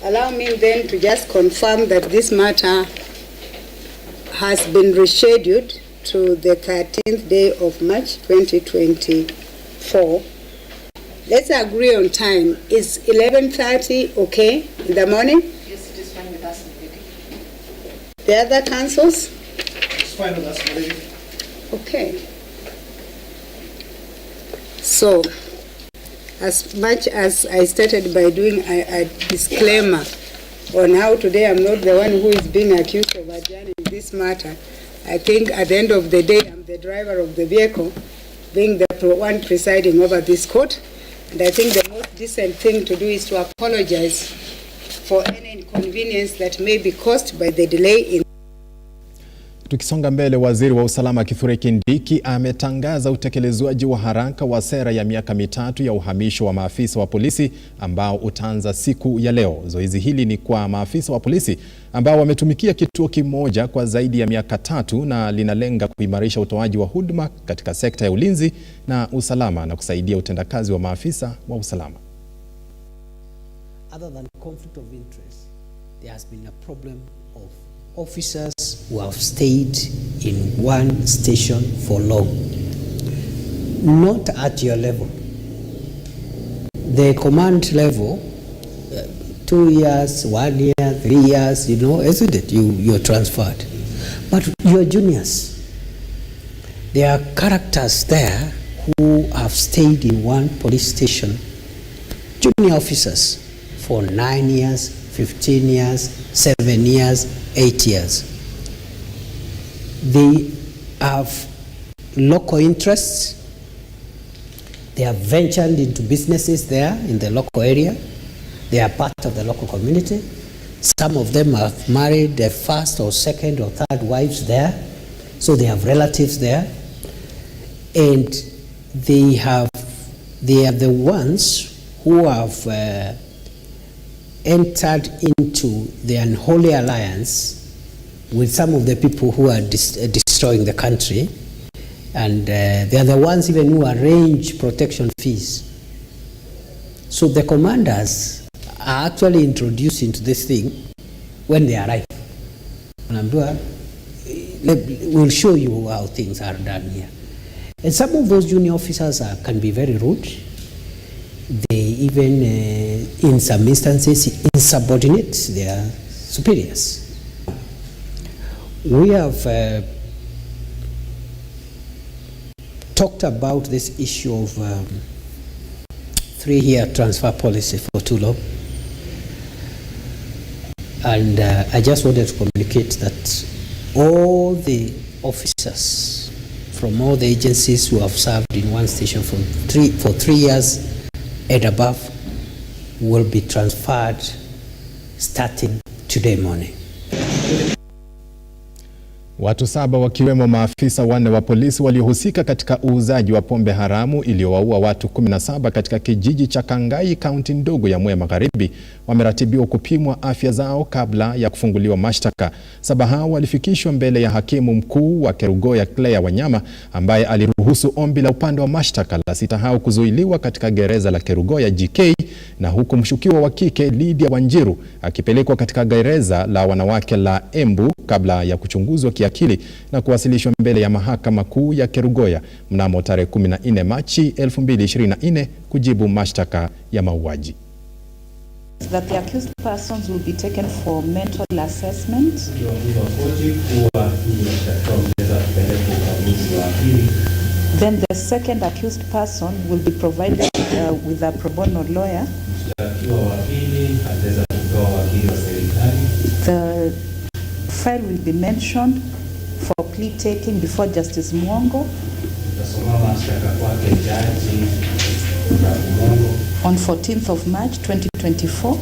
Allow me then to just confirm that this matter has been rescheduled to the 13th day of March 2024. Let's agree on time. Is 11:30 okay in the morning? Yes, it is fine with us. The other councils? It's fine with us. Okay. So, as much as I started by doing a disclaimer on how today I'm not the one who is being accused of adjourning this matter, I think at the end of the day, I'm the driver of the vehicle, being the one presiding over this court. And I think the most decent thing to do is to apologize for any inconvenience that may be caused by the delay in. Tukisonga mbele, waziri wa usalama Kithure Kindiki ametangaza utekelezwaji wa haraka wa sera ya miaka mitatu ya uhamisho wa maafisa wa polisi ambao utaanza siku ya leo. Zoezi hili ni kwa maafisa wa polisi ambao wametumikia kituo kimoja kwa zaidi ya miaka 3 na linalenga kuimarisha utoaji wa huduma katika sekta ya ulinzi na usalama na kusaidia utendakazi wa maafisa wa usalama. Other than conflict of interest, there has been a problem of officers who have stayed in one station for long, not at your level. The command level, 2 years, 1 year, 3 years, you know, isn't it? You're transferred. But your juniors, there are characters there who have stayed in one police station, junior officers, for 9 years, 15 years, 7 years, 8 years. They have local interests. They have ventured into businesses there in the local area. They are part of the local community. Some of them have married their first or second or third wives there. So they have relatives there. And they are the ones who have entered into the unholy alliance with some of the people who are destroying the country, and they are the ones even who arrange protection fees. So the commanders are actually introduced into this thing when they arrive. We'll show you how things are done here. And some of those junior officers can be very rude. They even, in some instances, insubordinate their superiors. We have talked about this issue of 3-year transfer policy for too long. And I just wanted to communicate that all the officers from all the agencies who have served in one station for 3 years and above will be transferred starting today morning. Watu 7 wakiwemo maafisa 4 wa polisi waliohusika katika uuzaji wa pombe haramu iliyowaua watu 17 katika kijiji cha Kangai, kaunti ndogo ya Mwea Magharibi, wameratibiwa kupimwa afya zao kabla ya kufunguliwa mashtaka. 7 hao walifikishwa mbele ya hakimu mkuu wa Kerugoya Claire Wanyama, ambaye aliruhusu ombi la upande wa mashtaka la 6 hao kuzuiliwa katika gereza la Kerugoya GK, na huku mshukiwa wa kike Lydia Wanjiru akipelekwa katika gereza la wanawake la Embu kabla ya kuchunguzwa kiakili na kuwasilishwa mbele ya mahakama kuu ya Kerugoya mnamo tarehe 14 Machi 2024 kujibu mashtaka ya mauaji. That the accused persons will be taken for mental assessment. Then the second accused person will be provided with a pro bono lawyer. The file will be mentioned for plea taking before Justice Mwongo on 14th of March 2024.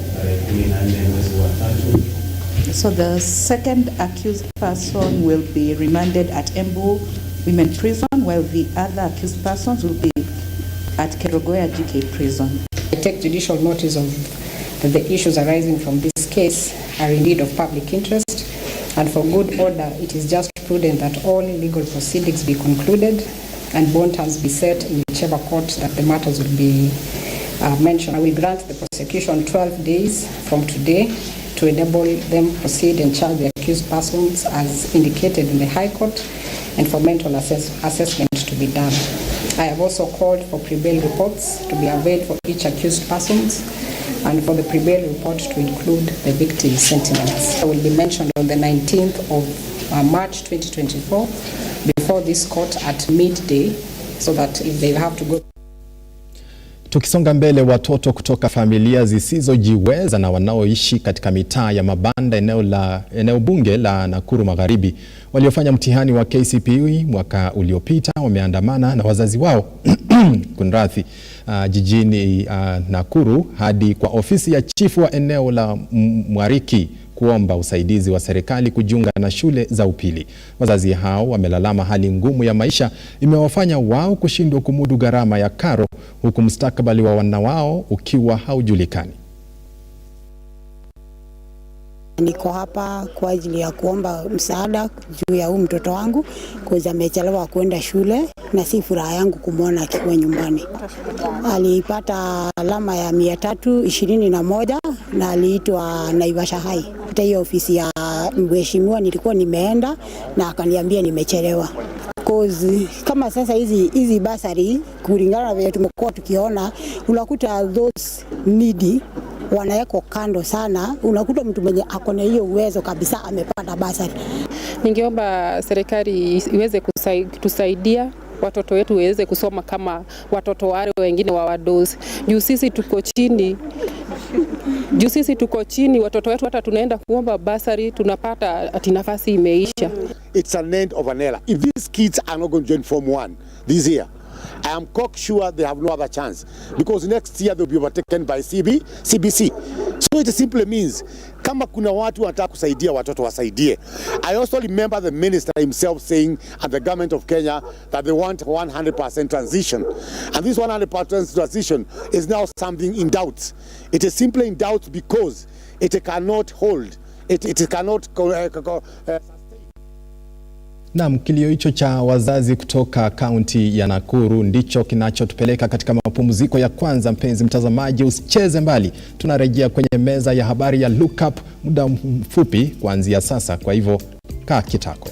So the second accused person will be remanded at Embu Women Prison, while the other accused persons will be at Kerugoya GK Prison. I take judicial notice of that the issues arising from this case are indeed of public interest, and for good order, it is just prudent that all legal proceedings be concluded and bond terms be set in whichever court that the matters will be mentioned, I will grant the prosecution 12 days from today to enable them proceed and charge the accused persons as indicated in the High Court and for mental assessment to be done. I have also called for pre-bail reports to be availed for each accused persons and for the pre-bail report to include the victim's sentiments. It will be mentioned on the 19th of March 2024 before this court at midday so that if they have to go. Tukisonga mbele, watoto kutoka familia zisizojiweza na wanaoishi katika mitaa ya mabanda eneo bunge la Nakuru Magharibi waliofanya mtihani wa KCPE mwaka uliopita wameandamana na wazazi wao kunrathi jijini Nakuru hadi kwa ofisi ya chifu wa eneo la Mwariki kuomba usaidizi wa serikali kujiunga na shule za upili. Wazazi hao wamelalama hali ngumu ya maisha imewafanya wao kushindwa kumudu gharama ya karo, huku mustakabali wa wana wao ukiwa haujulikani. Niko hapa kwa ajili ya kuomba msaada juu ya mtoto wangu kwa amechelewa kwenda shule na si furaha yangu kumwona akiwa nyumbani. Alipata alama ya 321 na aliitwa Naivasha High. Hata hiyo ofisi ya mheshimiwa nilikuwa nimeenda na akaniambia nimechelewa. Kama sasa hizi basari kulingana na vile tumekuwa tukiona, unakuta those needy wanaweko kando sana, unakuta mtu mwenye akona hiyo uwezo kabisa amepata basari. Ningeomba serikali iweze kutusaidia watoto wetu waweze kusoma kama watoto wale wengine wa wadosi. Juu sisi tuko chini, watoto wetu hata tunaenda kuomba basari tunapata ati nafasi imeisha. It's an end of an era. If these kids are not going to join Form 1 this year, I am cocksure they have no other chance because next year they'll be overtaken by CBC. So it simply means kama kuna watu wanataka kusaidia watoto wasaidie. I also remember the minister himself saying at the government of Kenya that they want 100% transition. And this 100% transition is now something in doubt. It is simply in doubt because it cannot hold. It cannot Naam, kilio hicho cha wazazi kutoka kaunti ya Nakuru ndicho kinachotupeleka katika mapumziko ya kwanza. Mpenzi mtazamaji, usicheze mbali. Tunarejea kwenye meza ya habari ya Lookup muda mfupi kuanzia sasa. Kwa hivyo kaa kitako.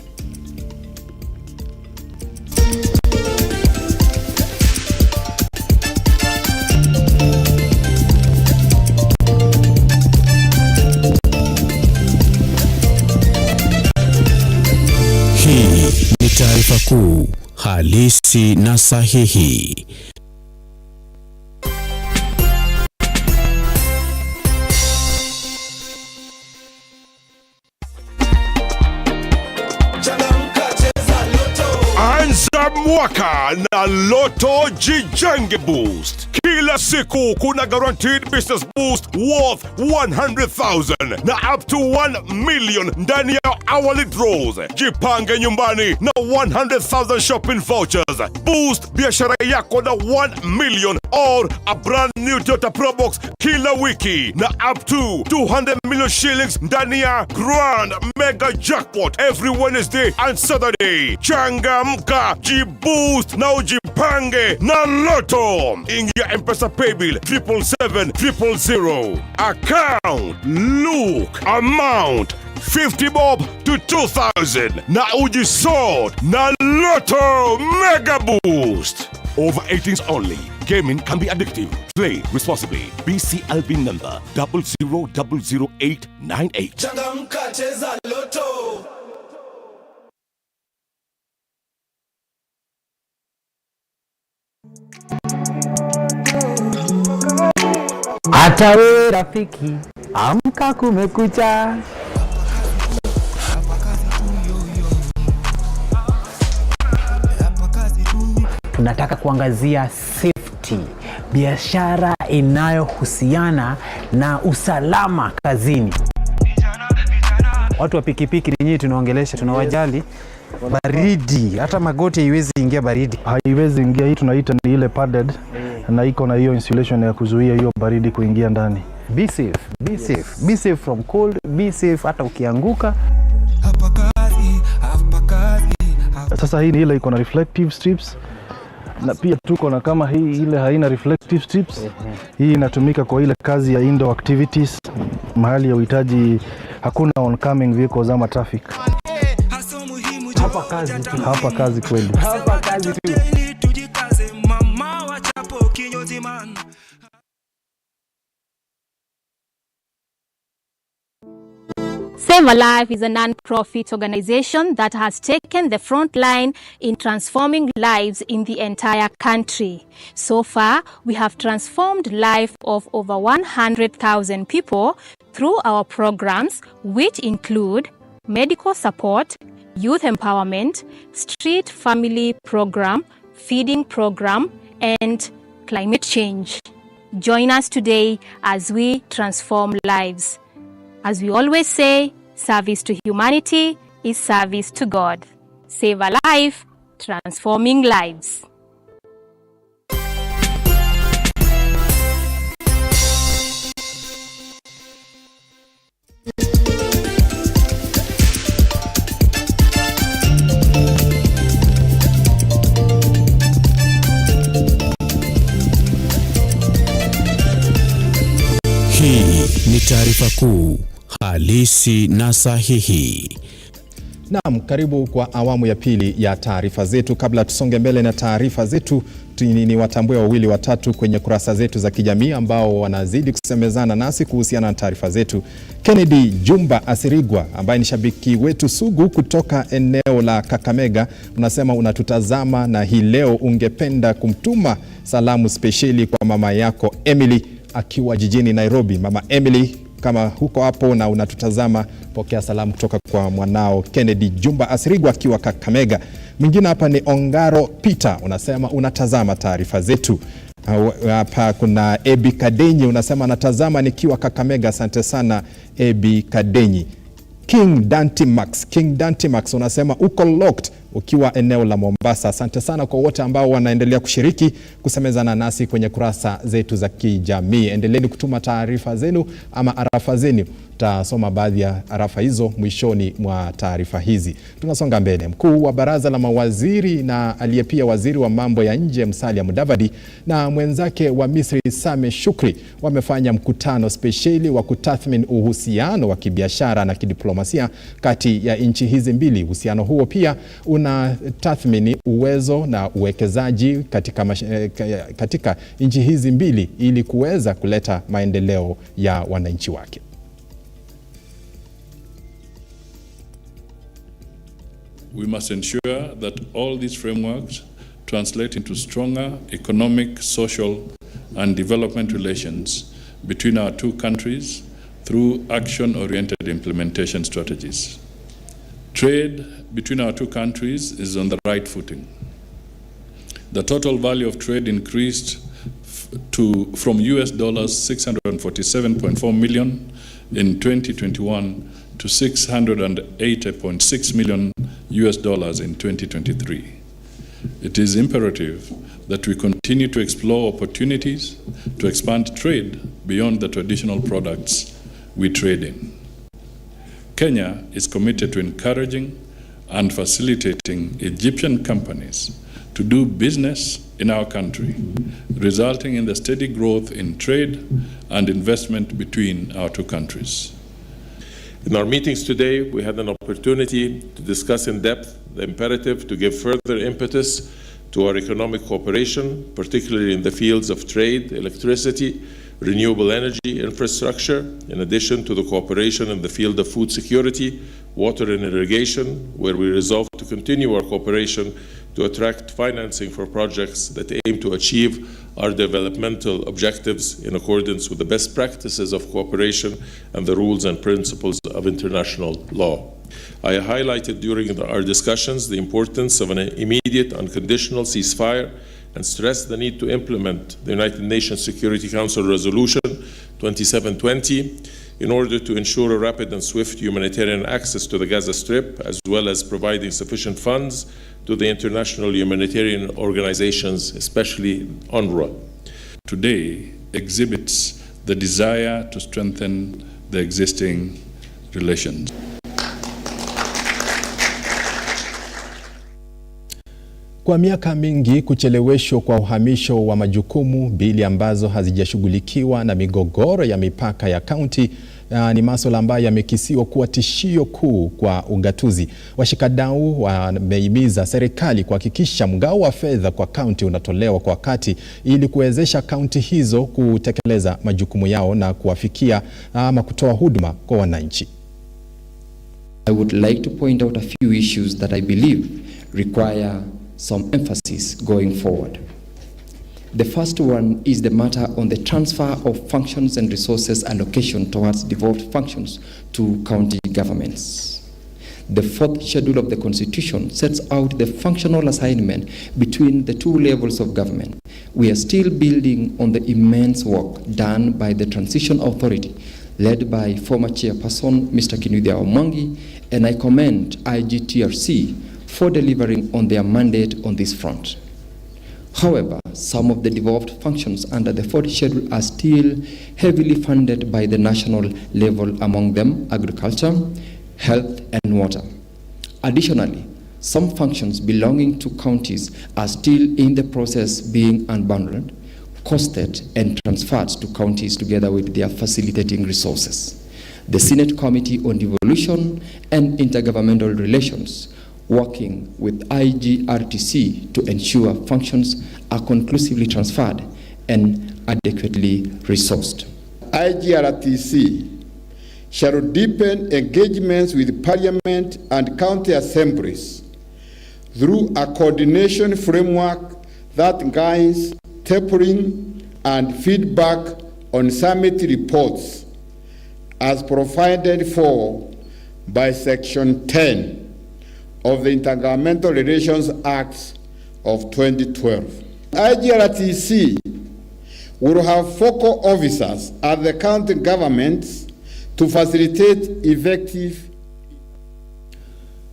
Taarifa Kuu, halisi na sahihi. Anza mwaka na Loto Jijenge Boost. Kila siku kuna guaranteed business boost worth 100,000 na up to 1 million ndani ya hourly draws. Jipange nyumbani na 100,000 shopping vouchers. Boost biashara yako na 1 million or a brand new Toyota Probox kila wiki na up to 200 million shillings ndani ya Grand Mega Jackpot every Wednesday and Saturday. Changamka, jiboost na ujipange na Loto. Ingia M-Pesa Paybill 777-000. Account, look, amount 50 bob to 2,000 na ujisort na Loto Mega Boost. Over 18s only. Gaming can be addictive. Play responsibly. BCLB number 000898. Changamka, cheza Loto. Hata wewe rafiki, amka kumekucha. Tunataka kuangazia safety, biashara inayohusiana na usalama kazini. Watu wa pikipiki nyinyi tunaongelesha, tunawajali. Baridi, hata magoti haiwezi ingia baridi. Haiwezi ingia, hii tunaita ni ile padded na iko na hiyo insulation ya kuzuia hiyo baridi kuingia ndani. Be safe, be safe. Be safe from cold, be safe hata ukianguka. Sasa hii ni ile iko na reflective strips na pia tuko na kama hii ile haina reflective strips. Hii inatumika kwa ile kazi ya indoor activities, mahali ya uhitaji hakuna oncoming vehicles ama traffic. Hapa kazi tu. Hapa kazi kweli. Hapa kazi tu. Save a Life is a non-profit organization that has taken the front line in transforming lives in the entire country. So far, we have transformed life of over 100,000 people through our programs, which include medical support, youth empowerment, street family program, feeding program, and climate change. Join us today as we transform lives. As we always say, service to humanity is service to God. Save a life, transforming lives. Hii ni taarifa kuu halisi na sahihi. Naam, karibu kwa awamu ya pili ya taarifa zetu. Kabla tusonge mbele na taarifa zetu, ni watambue wawili watatu kwenye kurasa zetu za kijamii ambao wanazidi kusemezana nasi kuhusiana na taarifa zetu. Kennedy Jumba Asirigwa ambaye ni shabiki wetu sugu kutoka eneo la Kakamega, unasema unatutazama na hii leo ungependa kumtuma salamu spesheli kwa mama yako Emily akiwa jijini Nairobi. Mama Emily, kama huko hapo na unatutazama, pokea salamu kutoka kwa mwanao Kennedy Jumba Asirigwa akiwa Kakamega. Mwingine hapa ni Ongaro Peter, unasema unatazama taarifa zetu. Hapa kuna Ebi Kadenyi, unasema natazama nikiwa Kakamega. Asante sana Ebi Kadenyi. King Dante Max unasema uko locked ukiwa eneo la Mombasa. Asante sana kwa wote ambao wanaendelea kushiriki kusemezana nasi kwenye kurasa zetu za kijamii. Endeleeni kutuma taarifa zenu ama arafa zenu. Tutasoma baadhi ya arafa hizo mwishoni mwa taarifa hizi. Tunasonga mbele. Mkuu wa baraza la mawaziri na aliyepia waziri wa mambo ya nje Musalia Mudavadi na mwenzake wa Misri Sameh Shukri wamefanya mkutano spesheli wa kutathmini uhusiano wa kibiashara na kidiplomasia kati ya nchi hizi mbili. Uhusiano huo pia unatathmini uwezo na uwekezaji katika nchi hizi mbili ili kuweza kuleta maendeleo ya wananchi wake. We must ensure that all these frameworks translate into stronger economic, social, and development relations between our two countries through action-oriented implementation strategies. Trade between our two countries is on the right footing. The total value of trade increased from US dollars 647.4 million in 2021 to 680.6 million US dollars in 2023. It is imperative that we continue to explore opportunities to expand trade beyond the traditional products we trade in. Kenya is committed to encouraging and facilitating Egyptian companies to do business in our country, resulting in the steady growth in trade and investment between our two countries. In our meetings today, we had an opportunity to discuss in depth the imperative to give further impetus to our economic cooperation, particularly in the fields of trade, electricity, renewable energy infrastructure, in addition to the cooperation in the field of food security, water and irrigation, where we resolved to continue our cooperation to attract financing for projects that aim to achieve our developmental objectives in accordance with the best practices of cooperation and the rules and principles of international law. I highlighted during our discussions the importance of an immediate unconditional ceasefire and stressed the need to implement the United Nations Security Council Resolution 2720 in order to ensure a rapid and swift humanitarian access to the Gaza Strip, as well as providing sufficient funds to the international humanitarian organizations, especially UNRWA. Today exhibits the desire to strengthen the existing relations. Kwa miaka mingi kucheleweshwa kwa uhamisho wa majukumu, bili ambazo hazijashughulikiwa na migogoro ya mipaka ya kaunti ni masuala ambayo yamekisiwa kuwa tishio kuu kwa ugatuzi. Washikadau wamehimiza serikali kuhakikisha mgao wa fedha kwa kaunti unatolewa kwa wakati ili kuwezesha kaunti hizo kutekeleza majukumu yao na kuwafikia ama kutoa huduma kwa wananchi. I would like to point out a few issues that I believe require some emphasis going forward. The first one is the matter on the transfer of functions and resources allocation towards devolved functions to county governments. The fourth schedule of the Constitution sets out the functional assignment between the two levels of government. We are still building on the immense work done by the Transition Authority, led by former chairperson Mr. Omangi, and I commend IGTRC for delivering on their mandate on this front. However, some of the devolved functions under the fourth schedule are still heavily funded by the national level, among them agriculture, health and water. Additionally, some functions belonging to counties are still in the process being unbundled, costed and transferred to counties together with their facilitating resources. The Senate Committee on Devolution and Intergovernmental Relations, working with IGRTC to ensure functions are conclusively transferred and adequately resourced. IGRTC shall deepen engagements with Parliament and county assemblies through a coordination framework that guides tapering and feedback on summit reports as provided for by Section 10 of the Intergovernmental Relations Act of 2012. IGRTC will have focal officers at the county governments to facilitate effective.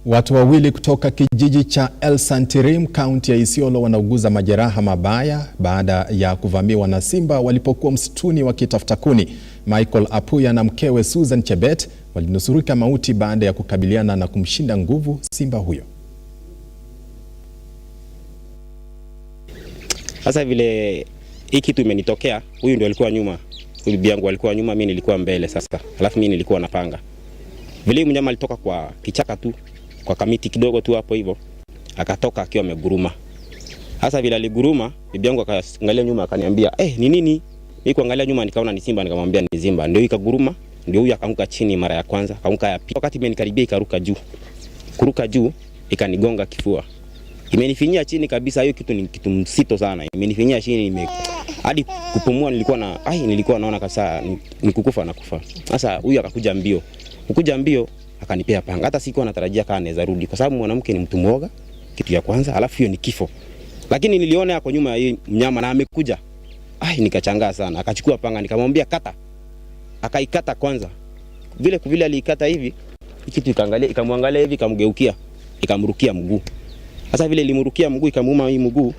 Watu wawili kutoka kijiji cha El Santirim, kaunti ya Isiolo, wanauguza majeraha mabaya baada ya kuvamiwa na simba walipokuwa msituni wakitafuta kuni. Michael Apuya na mkewe Susan Chebet walinusurika mauti baada ya kukabiliana na kumshinda nguvu simba huyo. Sasa vile hii kitu imenitokea, huyu ndio alikuwa nyuma. Huyu bibi yangu alikuwa nyuma, mimi nilikuwa mbele sasa. Alafu mimi nilikuwa napanga. Vile mnyama alitoka kwa kichaka tu, kwa kamiti kidogo tu hapo hivyo, akatoka akiwa ameguruma. Sasa vile aliguruma, bibi yangu akaangalia nyuma akaniambia, "Ni nini?" Mimi kuangalia nyuma nikaona ni simba, nikamwambia ni simba. Ndio ikaguruma, ndio huyu akaanguka chini mara ya kwanza, akaanguka ya pili. Wakati imenikaribia ikaruka juu. Kuruka juu ikanigonga kifua. Imenifinyia chini kabisa, hiyo kitu ni kitu mzito sana. Imenifinyia chini hadi kupumua nilikuwa naona kabisa nikukufa na kufa. Sasa huyu akakuja mbio. Kukuja mbio akanipea panga. Hata sikuwa natarajia kama anaweza rudi kwa sababu mwanamke ni mtu mwoga, kitu ya kwanza, alafu hiyo ni kifo. Lakini niliona yako nyuma ya mnyama na amekuja. Nikachangaa sana. Akachukua panga nikamwambia kata. Akaikata kwanza. Vile aliikata hivi, kitu ikamwangalia hivi, ikamgeukia, ikamrukia mguu. Sasa vile ilimrukia mguu, ikamuuma hii mguu,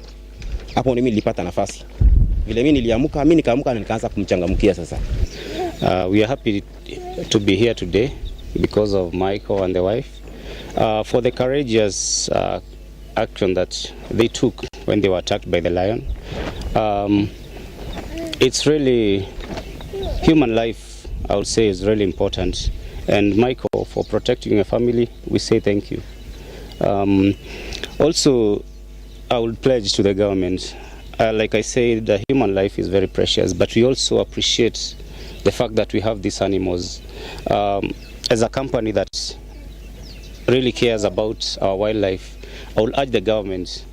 hapo mimi nilipata nafasi. Vile mimi niliamka, na nikaanza kumchangamkia sasa. We are happy to be here today because of Michael and the wife, for the courageous action that they took when they were attacked by the lion. It's really, human life, I would say, is really important. And Michael, for protecting your family, we say thank you. Also, I would pledge to the government, like I said, the human life is very precious, but we also appreciate the fact that we have these animals. As a company that really cares about our wildlife, I will urge the government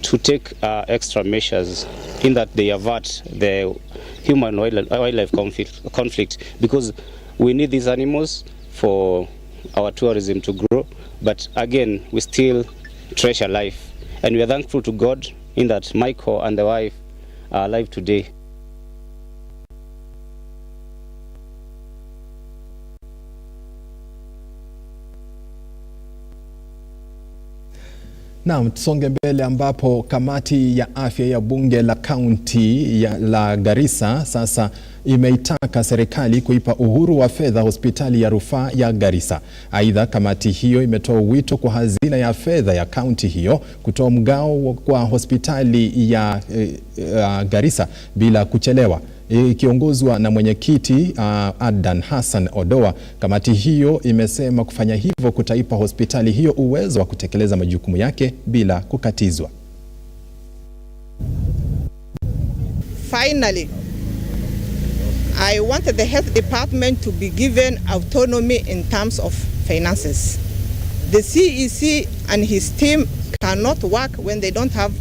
to take extra measures in that they avert the human-wildlife conflict, because we need these animals for our tourism to grow, but again, we still treasure life. And we are thankful to God in that Michael and the wife are alive today. Naam, tusonge mbele ambapo kamati ya afya ya bunge la kaunti la Garissa sasa imeitaka serikali kuipa uhuru wa fedha hospitali ya rufaa ya Garissa. Aidha, kamati hiyo imetoa wito kwa hazina ya fedha ya kaunti hiyo kutoa mgao kwa hospitali ya Garissa bila kuchelewa. Ikiongozwa na mwenyekiti Adan Hassan Odoa, kamati hiyo imesema kufanya hivyo kutaipa hospitali hiyo uwezo wa kutekeleza majukumu yake bila kukatizwa. Finally, I wanted the health department to be given autonomy in terms of finances. The CEC and his team cannot work when they don't have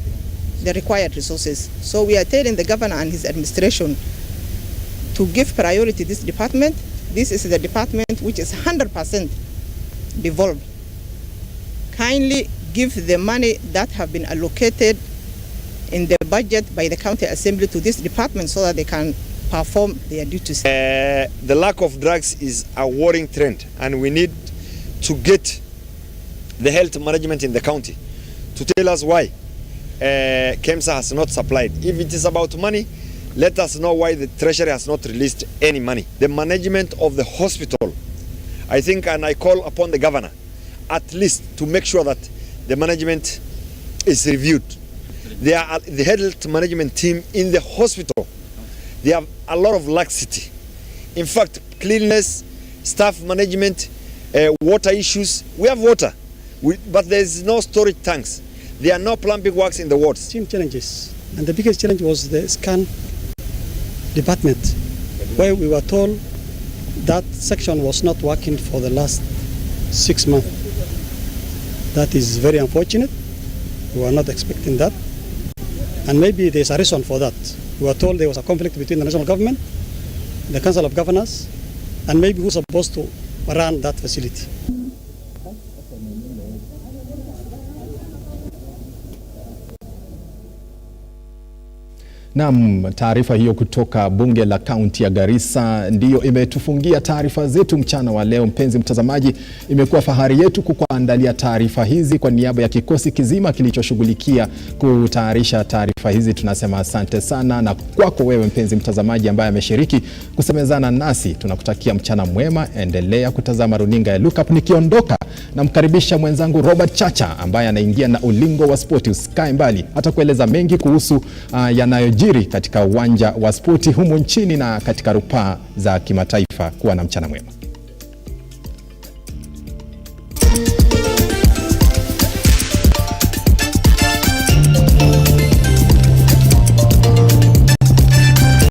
the required resources. So we are telling the governor and his administration to give priority to this department. This is the department which is 100% devolved. Kindly give the money that have been allocated in the budget by the county assembly to this department so that they can perform their duties. The lack of drugs is a worrying trend, and we need to get the health management in the county to tell us why KEMSA has not supplied. If it is about money, let us know why the treasury has not released any money. The management of the hospital, I think, and I call upon the governor at least to make sure that the management is reviewed. They are the health management team in the hospital. They have a lot of laxity. In fact, cleanliness, staff management, water issues. We have water, but there is no storage tanks. There are no plumbing works in the wards. Challenges, and the biggest challenge was the scan department, where we were told that section was not working for the last 6 months. That is very unfortunate. We were not expecting that. And maybe there's a reason for that. We were told there was a conflict between the national government, the Council of Governors, and maybe who's supposed to run that facility. Naam, taarifa hiyo kutoka bunge la kaunti ya Garissa ndiyo imetufungia taarifa zetu mchana wa leo. Mpenzi mtazamaji, imekuwa fahari yetu kukuandalia taarifa hizi kwa niaba ya kikosi kizima kilichoshughulikia kutayarisha taarifa hizi. Tunasema asante sana, na kwako wewe mpenzi mtazamaji ambaye ameshiriki kusemezana nasi, tunakutakia mchana mwema. Endelea kutazama runinga ya Lookup. Nikiondoka namkaribisha mwenzangu Robert Chacha ambaye anaingia na ulingo wa spoti. Usikae mbali, atakueleza mengi kuhusu yanayojiri katika uwanja wa spoti humu nchini na katika rupaa za kimataifa. Kuwa na mchana mwema.